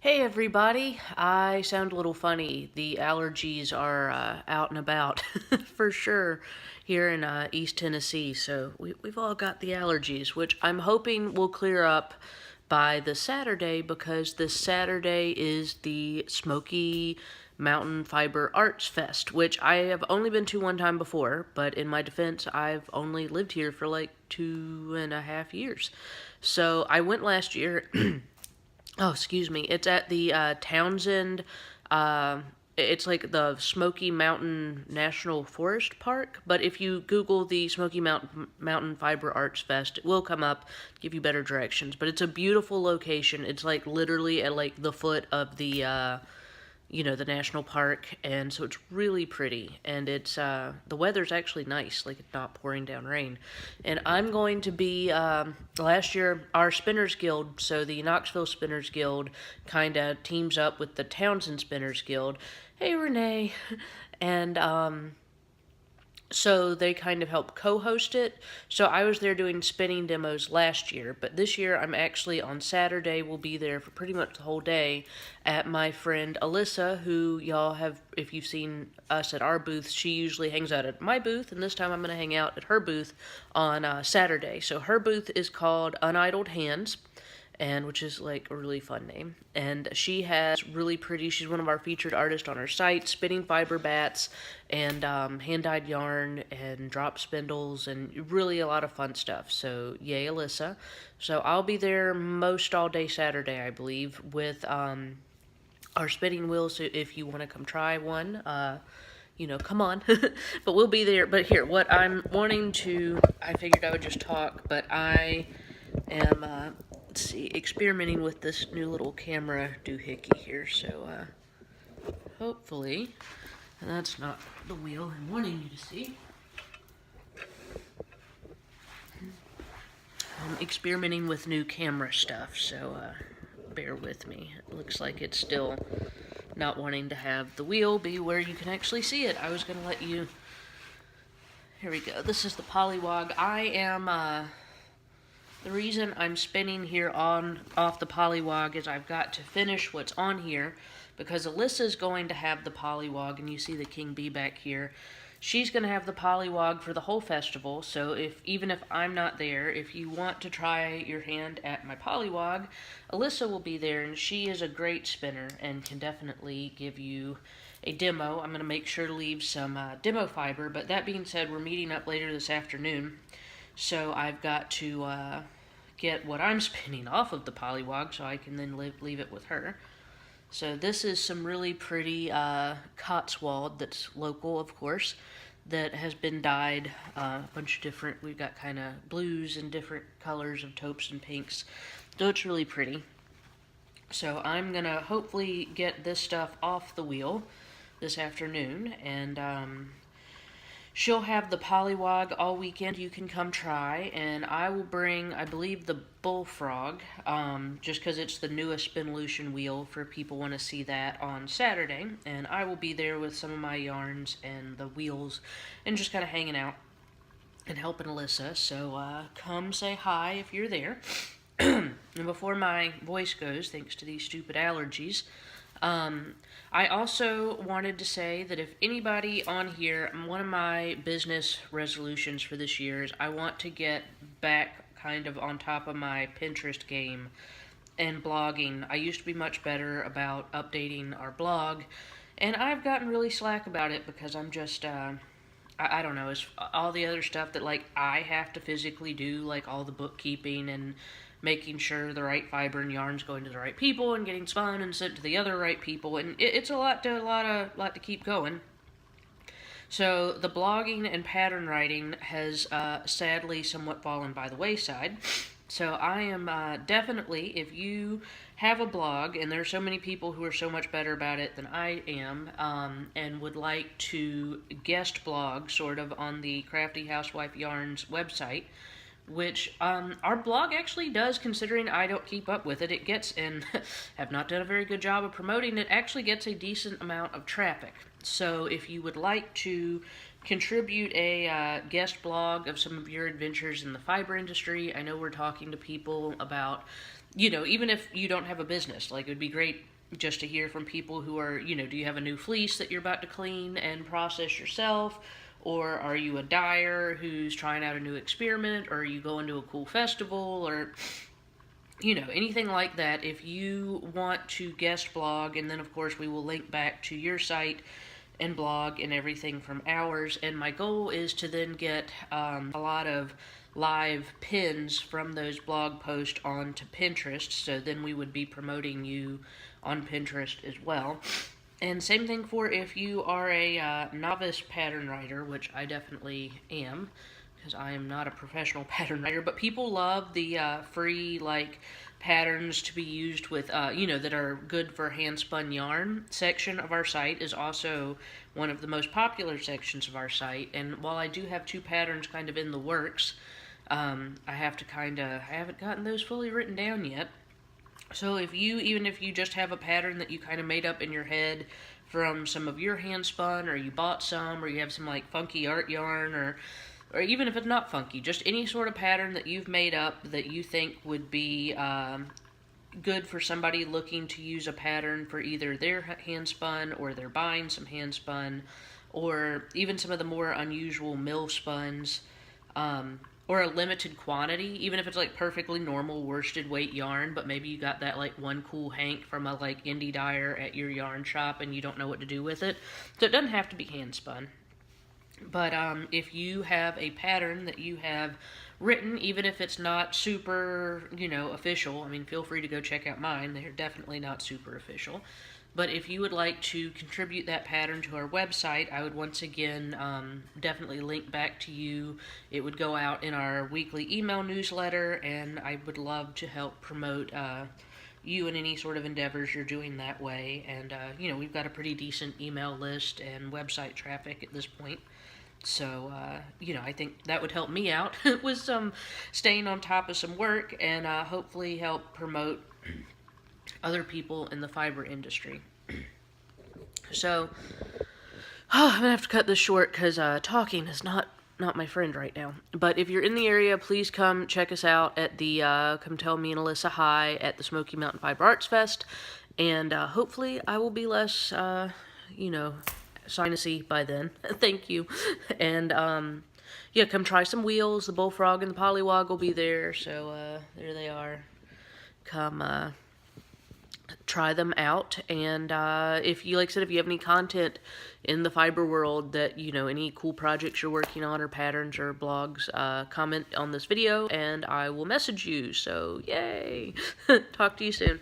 Hey everybody, I sound a little funny. The allergies are out and about for sure here in East Tennessee. So we've all got the allergies, which I'm hoping will clear up by the Saturday because this Saturday is the Smoky Mountain Fiber Arts Fest, which I have only been to one time before, but in my defense, I've only lived here for like 2.5 years. So I went last year. Oh, excuse me. It's at the Townsend. It's like the Smoky Mountain National Forest Park. But if you Google the Smoky Mountain Fiber Arts Fest, it will come up, give you better directions. But it's a beautiful location. It's like literally at like the foot of the national park, and so it's really pretty, and it's the weather's actually nice, like it's not pouring down rain. And I'm going to be last year our Spinners Guild, so the Knoxville Spinners Guild kind of teams up with the Townsend Spinners Guild. Hey Renee. And so they kind of help co-host it. So I was there doing spinning demos last year, but this year I'm actually on Saturday, will be there for pretty much the whole day at my friend Alyssa, who y'all have, if you've seen us at our booth, she usually hangs out at my booth, and this time I'm going to hang out at her booth on Saturday. So her booth is called Unidled Hands, and which is like a really fun name. And she has really pretty, she's one of our featured artists on our site, spinning fiber bats and hand-dyed yarn and drop spindles and really a lot of fun stuff. So yay, Alyssa. So I'll be there most all day Saturday, I believe, with our spinning wheels. So if you want to come try one, come on. But we'll be there. But here, what I'm wanting to, I figured I would just talk, but I am let's see, experimenting with this new little camera doohickey here, so hopefully, and that's not the wheel I'm wanting you to see. I'm experimenting with new camera stuff, so bear with me. It looks like it's still not wanting to have the wheel be where you can actually see it. I was going to let you, here we go. This is the Polywog. I am the reason I'm spinning here off the Polywog is I've got to finish what's on here, because Alyssa's going to have the Polywog, and you see the King Bee back here. She's going to have the Polywog for the whole festival, so even if I'm not there, if you want to try your hand at my Polywog, Alyssa will be there, and she is a great spinner and can definitely give you a demo. I'm going to make sure to leave some demo fiber, but that being said, we're meeting up later this afternoon. So I've got to get what I'm spinning off of the Polywog so I can then leave it with her. So this is some really pretty Cotswold that's local, of course, that has been dyed a bunch of different, we've got kind of blues and different colors of taupes and pinks. So it's really pretty. So I'm going to hopefully get this stuff off the wheel this afternoon, and she'll have the Polywog all weekend. You can come try, and I will bring, I believe, the Bullfrog, just because it's the newest Spinolution wheel for people want to see that on Saturday. And I will be there with some of my yarns and the wheels and just kind of hanging out and helping Alyssa. So come say hi if you're there. And before my voice goes, thanks to these stupid allergies, I also wanted to say that if anybody on here, one of my business resolutions for this year is I want to get back kind of on top of my Pinterest game and blogging. I used to be much better about updating our blog, and I've gotten really slack about it because I'm just, I don't know, it's all the other stuff that, like, I have to physically do, like all the bookkeeping and making sure the right fiber and yarn's going to the right people and getting spun and sent to the other right people, and it's a lot to keep going. So the blogging and pattern writing has sadly somewhat fallen by the wayside. So I am definitely, if you have a blog, and there are so many people who are so much better about it than I am, and would like to guest blog sort of on the Crafty Housewife Yarns website, which our blog actually does, considering I don't keep up with it. It gets, and have not done a very good job of promoting it, actually gets a decent amount of traffic. So if you would like to contribute a guest blog of some of your adventures in the fiber industry, I know we're talking to people about you know, even if you don't have a business, like, it would be great just to hear from people who are, you know, do you have a new fleece that you're about to clean and process yourself? Or are you a dyer who's trying out a new experiment? Or are you going to a cool festival? Or, you know, anything like that. If you want to guest blog, and then of course we will link back to your site and blog and everything from ours. And my goal is to then get a lot of live pins from those blog posts onto Pinterest. So then we would be promoting you on Pinterest as well. And same thing for if you are a novice pattern writer, which I definitely am, because I am not a professional pattern writer, but people love the free, like, patterns to be used with, you know, that are good for hand-spun yarn section of our site is also one of the most popular sections of our site. And while I do have 2 patterns kind of in the works, I haven't gotten those fully written down yet. So even if you just have a pattern that you kind of made up in your head from some of your hand spun, or you bought some, or you have some like funky art yarn, or even if it's not funky, just any sort of pattern that you've made up that you think would be good for somebody looking to use a pattern for either their hand spun, or they're buying some hand spun, or even some of the more unusual mill spuns, or a limited quantity, even if it's like perfectly normal worsted weight yarn, but maybe you got that like one cool hank from a like indie dyer at your yarn shop and you don't know what to do with it. So it doesn't have to be hand spun. But if you have a pattern that you have written, even if it's not super, you know, official, I mean, feel free to go check out mine. They're definitely not super official. But if you would like to contribute that pattern to our website, I would once again definitely link back to you. It would go out in our weekly email newsletter, and I would love to help promote you and any sort of endeavors you're doing that way. And, you know, we've got a pretty decent email list and website traffic at this point. So, you know, I think that would help me out with some staying on top of some work, and hopefully help promote other people in the fiber industry. So, I'm going to have to cut this short because talking is not my friend right now. But if you're in the area, please come check us out at the come tell me and Alyssa hi at the Smoky Mountain Fiber Arts Fest. And hopefully I will be less, you know, sinusy by then. Thank you. And yeah, come try some wheels. The bullfrog and the pollywog will be there. So there they are. Come try them out. And if you, like I said, if you have any content in the fiber world that, you know, any cool projects you're working on or patterns or blogs, comment on this video and I will message you. So yay. Talk to you soon.